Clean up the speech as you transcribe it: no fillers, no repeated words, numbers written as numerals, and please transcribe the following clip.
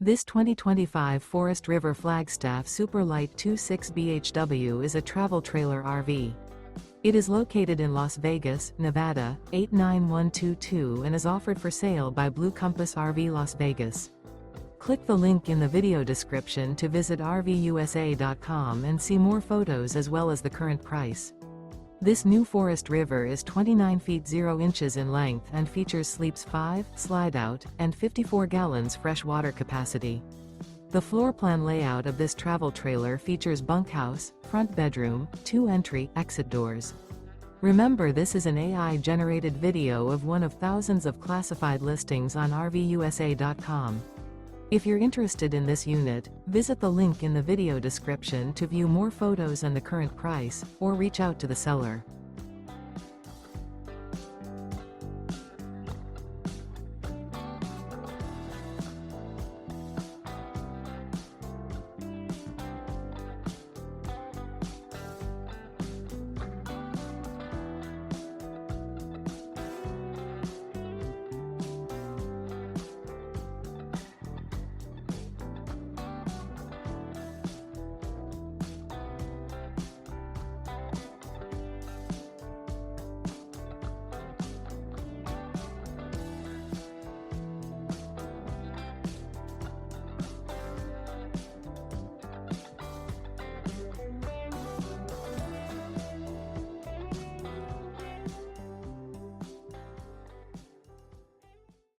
This 2025 Forest River Flagstaff Super Lite 26 BHW is a travel trailer RV. It is located in Las Vegas, Nevada, 89122 and is offered for sale by Blue Compass RV Las Vegas. Click the link in the video description to visit RVUSA.com and see more photos as well as the current price. This new Forest River is 29 feet 0 inches in length and features sleeps 5, slide-out, and 54 gallons fresh water capacity. The floor plan layout of this travel trailer features bunkhouse, front bedroom, 2 entry/exit doors. Remember, this is an AI-generated video of one of thousands of classified listings on RVUSA.com. If you're interested in this unit, visit the link in the video description to view more photos and the current price, or reach out to the seller.